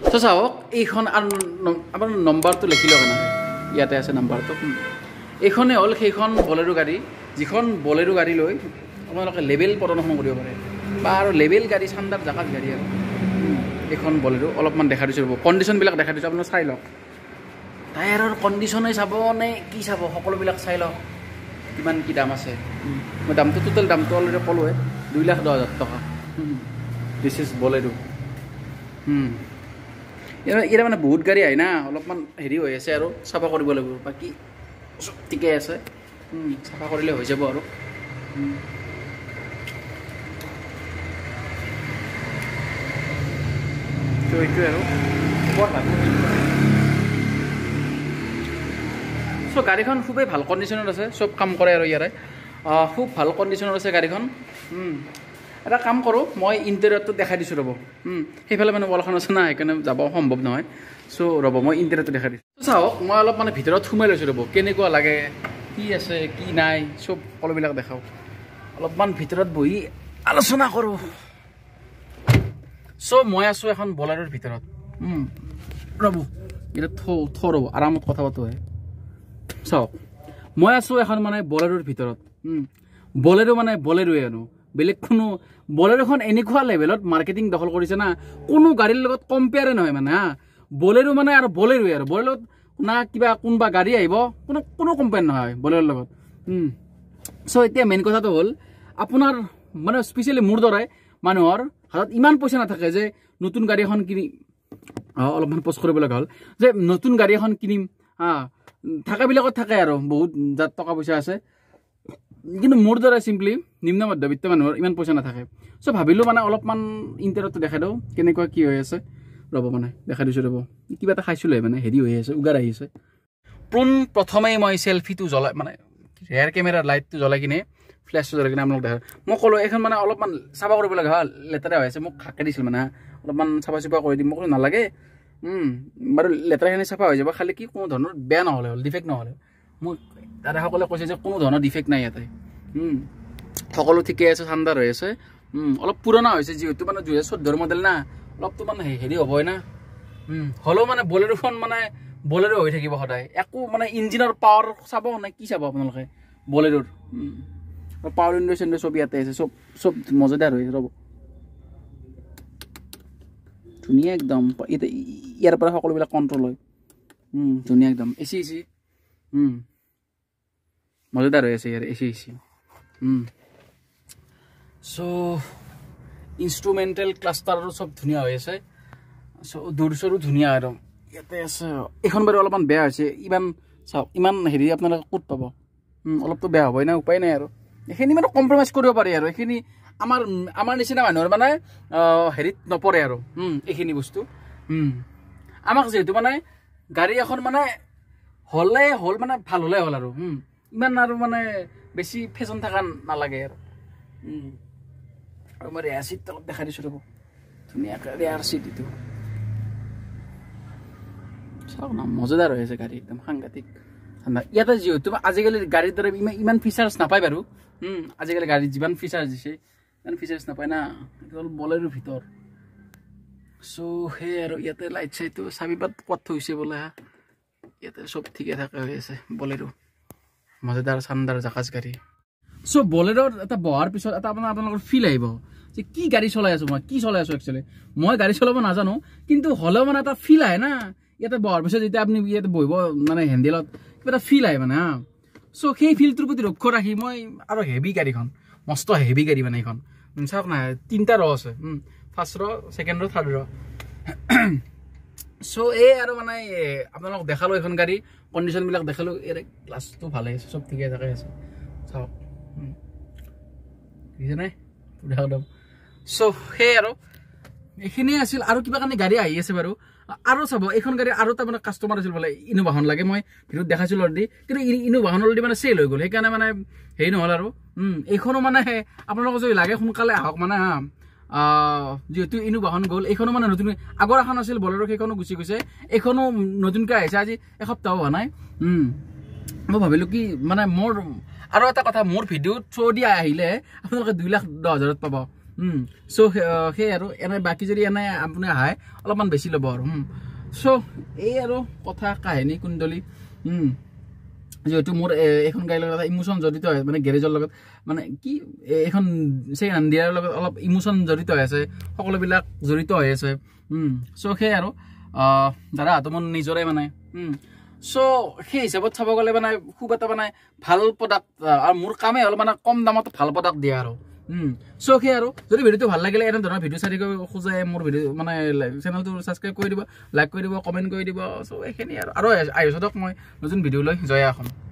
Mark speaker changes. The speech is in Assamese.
Speaker 1: তো চাওক এইখন আপোনাৰ নম্বৰটো লিখি লওক না ইয়াতে আছে নম্বৰটো এইখনে হ'ল সেইখন বলেৰো গাড়ী যিখন বলেৰো গাড়ী লৈ আপোনালোকে লেবেল প্ৰদৰ্শন কৰিব পাৰে বা আৰু লেবেল গাড়ী চান্দাৰ জাগাত গাড়ী আৰু এইখন বলেৰো অলপমান দেখা দিছোঁ ৰ'ব কণ্ডিশ্যনবিলাক দেখা দিছোঁ আপোনালোকে চাই লওক টায়াৰৰ কণ্ডিশ্যনে চাব নে কি চাব সকলোবিলাক চাই লওক কিমান কি দাম আছে মই দামটো টোটেল দামটো অলৰেডি ক'লোৱে 2,10,000 টকা দিছ ইজ বলেৰো ইয়াৰ মানে বহুত গাড়ী আহে না অলপমান হেৰি হৈ আছে আৰু চাফা কৰিব লাগিব বাকী চব ঠিকে আছে চাফা কৰিলে হৈ যাব আৰু তো এইটোৱে আৰু বৰ ভাল চ' গাড়ীখন খুবেই ভাল কণ্ডিশ্যনত আছে চব কাম কৰে আৰু ইয়াৰে খুব ভাল কণ্ডিশ্যনত আছে গাড়ীখন এটা কাম কৰোঁ মই ইণ্টেৰিয়ৰটো দেখাই দিছোঁ ৰ'ব সেইফালে মানে ৱালখন আছে না সেইকাৰণে যাব সম্ভৱ নহয় চ' ৰ'ব মই ইণ্টেৰিয়ৰটো দেখাই দিছোঁ চাওক মই অলপ মানে ভিতৰত সোমাই লৈছোঁ ৰ'ব কেনেকুৱা লাগে কি আছে কি নাই চব সকলোবিলাক দেখাওঁ অলপমান ভিতৰত বহি আলোচনা কৰোঁ চ' মই আছোঁ এখন বলেৰোৰ ভিতৰত ৰ'ব এতিয়া ৰ'ব আৰামত কথা পাতোহে চাওক মই আছোঁ এখন মানে বলেৰোৰ ভিতৰত বলেৰো মানে বলেৰোৱে আনো বেলেগ কোনো বলেৰোখন এনেকুৱা লেভেলত মাৰ্কেটিং দখল কৰিছে না কোনো গাড়ীৰ লগত কম্পেয়াৰে নহয় মানে হা বলেৰো মানে আৰু বলেৰোৱে আৰু বলেৰোত না কিবা কোনোবা গাড়ী আহিব কোনো কম্পেয়াৰ নহয় বলেৰোৰ লগত চ' এতিয়া মেইন কথাটো হ'ল আপোনাৰ মানে স্পেচিয়েলি মোৰ দৰে মানুহৰ হাতত ইমান পইচা নাথাকে যে নতুন গাড়ী এখন কিনি অলপমান পষ্ট কৰিব লগা হ'ল যে নতুন গাড়ী এখন কিনিম থাকাবিলাকত থাকে আৰু বহুত যাত টকা পইচা আছে কিন্তু মোৰ দৰে চিম্পলি নিম্ন মধ্যবিত্ত মানুহৰ ইমান পইচা নাথাকে চ' ভাবিলোঁ মানে অলপমান ইণ্টাৰনেটটো দেখাই দিওঁ কেনেকুৱা কি হৈ আছে ৰ'ব মানে দেখাই দিছোঁ ৰ'ব কিবা এটা খাইছিলোঁ মানে হেৰি হৈ আছে উগাৰ আহি আছে প্ৰথমেই মই চেল্ফিটো জ্বলাই মানে ৰেয়াৰ কেমেৰাৰ লাইটটো জ্বলাই কিনে ফ্লেছটো জ্বলাই কিনে আপোনালোক দেখা মই ক'লোঁ এইখন মানে অলপমান চাফা কৰিব লগা হ'ল লেতেৰা হৈ আছে মোক হাকে দিছিল মানে অলপমান চাফা চুফা কৰি দিম মই ক'লোঁ নালাগে বাৰু লেতেৰাখিনি চাফা হৈ যাব খালি কি কোনো ধৰণৰ বেয়া নহ'লে হ'ল ডিফেক্ট নহ'লে মোক দাদাসকলে কৈছে যে কোনো ধৰণৰ ডিফেক্ট নাই ইয়াতে সকলো ঠিকে আছে ঠাণ্ডাৰ হৈ আছে অলপ পুৰণা হৈছে যিহেতু মানে 2014 মডেল না অলপতো মানে হেৰি হ'বই না হ'লেও মানে বলেৰোখন মানে বলেৰো হৈ থাকিব সদায় একো মানে ইঞ্জিনৰ পাৱাৰ চাব নে কি চাব আপোনালোকে বলেৰোৰ পাৱাৰ উইণ্ডো চেণ্ডো চব ইয়াতে আছে চব মজাদাৰ হৈ ৰ'ব ধুনীয়া একদম ইয়াৰ পৰা সকলোবিলাক কণ্ট্ৰল হয় ধুনীয়া একদম এচি মজাদাৰ হৈ আছে ইয়াৰ এচি চ' ইনষ্ট্ৰুমেণ্টেল ক্লাষ্টাৰো চব ধুনীয়া হৈ আছে চ' দূৰ চৰো ধুনীয়া একদম ইয়াতে আছে এইখন বাৰু অলপমান বেয়া হৈছে ইমান চাওক ইমান হেৰি আপোনালোকে ক'ত পাব অলপতো বেয়া হ'বই না উপায় নাই আৰু এইখিনি মানে কম্প্ৰমাইজ কৰিব পাৰি আৰু এইখিনি আমাৰ নিচিনা মানুহৰ মানে হেৰিত নপৰে আৰু এইখিনি বস্তু আমাক যিহেতু মানে গাড়ী এখন মানে হ'লে হ'ল মানে ভাল হ'লে হ'ল আৰু ইমান আৰু মানে বেছি ফেশ্বন থকা নালাগে আৰু মই ৰেয়াৰ চিট অলপ দেখাই দিছোঁ ৰ'ব ধুনীয়াকৈ ৰেয়াৰ চিট এইটো চাওক না মজাদাৰ হৈ আছে গাড়ী একদম সাংঘাতিক ঠাণ্ডা ইয়াতে যিহেতু আজিকালি গাড়ীৰ দৰে ইমান ফিচাৰ্ছ নাপায় বাৰু আজিকালি গাড়ীত যিমান ফিচাৰ্ছ দিছে ইমান ফিচাৰ্ছ নাপায় না এইটো হ'ল বলেৰোৰ ভিতৰ চ' সেই আৰু ইয়াতে লাইট চাইটো চাবিপাত ক'ত থৈছে বোলে ইয়াতে চব ঠিকে থাকে হৈ আছে বলেৰো মজাদাৰ চান্দাৰ জাকাজ গাড়ী চ' বলেৰোত এটা বহাৰ পিছত এটা আপোনালোকৰ ফিল আহিব যে কি গাড়ী চলাই আছোঁ মই কি চলাই আছোঁ একচুৱেলি মই গাড়ী চলাব নাজানো কিন্তু হ'লেও মানে এটা ফিল আহে না ইয়াতে বহাৰ পিছত যেতিয়া আপুনি ইয়াতে বহিব মানে হেণ্ডেলত কিবা এটা ফিল আহে মানে চ' সেই ফিলটোৰ প্ৰতি লক্ষ্য ৰাখি মই আৰু হেভি গাড়ীখন মস্ত হেভি গাড়ী মানে এইখন চাওক না 3টা ৰ আছে ফাৰ্ষ্ট ৰ ছেকেণ্ড ৰ থাৰ্ড ৰ চ' এই আৰু মানে আপোনালোকক দেখালোঁ এইখন গাড়ী কণ্ডিশ্যনবিলাক দেখালোঁ ইয়াৰ গ্লাছটো ভালে আছে চব ঠিকে থাকে আছে চাওক বুজিছে নাই একদম চ' সেই আৰু এইখিনিয়ে আছিল আৰু কিবা কাৰণে গাড়ী আহি আছে বাৰু আৰু চাব এইখন গাড়ী আৰু তাৰমানে কাষ্টমাৰ আছিল বোলে ইনোভাখন লাগে মই ভিডিঅ'ত দেখাইছিলোঁ অলৰেডি কিন্তু ইনোভাখন অলৰেডি মানে চেল হৈ গ'ল সেইকাৰণে মানে হেৰি নহ'ল আৰু এইখনো মানে আপোনালোকক যদি লাগে সোনকালে আহক মানে যিহেতু ইনোভাখন গ'ল এইখনো মানে নতুন আগৰ এখন আছিল বলেৰো সেইখনো গুচি গৈছে এইখনো নতুনকৈ আহিছে আজি এসপ্তাহ হোৱা নাই মই ভাবিলোঁ কি মানে মোৰ আৰু এটা কথা মোৰ ভিডিঅ'ত থ্ৰু দি আহিলে আপোনালোকে 2,10,000 পাব চ' সেই আৰু এনে বাকী যদি এনে আপুনি আহে অলপমান বেছি ল'ব আৰু চ' এই আৰু কথা কাহিনী কুণ্ডলী যিহেতু মোৰ এখন গাড়ীৰ লগত ইমোশ্যন জড়িত হয় মানে গেৰেজৰ লগত মানে কি এখন ছেকেণ্ড হেণ্ড ডিলাৰৰ লগত অলপ ইমোশ্যন জড়িত হৈ আছে সকলোবিলাক জড়িত হৈ আছে চ' সেই আৰু দাদাহঁতো মোৰ নিজৰে মানে চ' সেই হিচাপত চাব গ'লে মানে খুব এটা মানে ভাল প্ৰডাক্ট আৰু মোৰ কামেই হ'ল মানে কম দামত ভাল প্ৰডাক্ট দিয়া আৰু চ' সেই আৰু যদি ভিডিঅ'টো ভাল লাগিলে এনেধৰণৰ ভিডিঅ' চাই থাকিব খোজে মোৰ ভিডিঅ' মানে চেনেলটো ছাবস্ক্ৰাইব কৰি দিব লাইক কৰি দিব কমেণ্ট কৰি দিব চ' এইখিনি আৰু আহিছোঁ দিয়ক মই নতুন ভিডিঅ' লৈ জয় অসম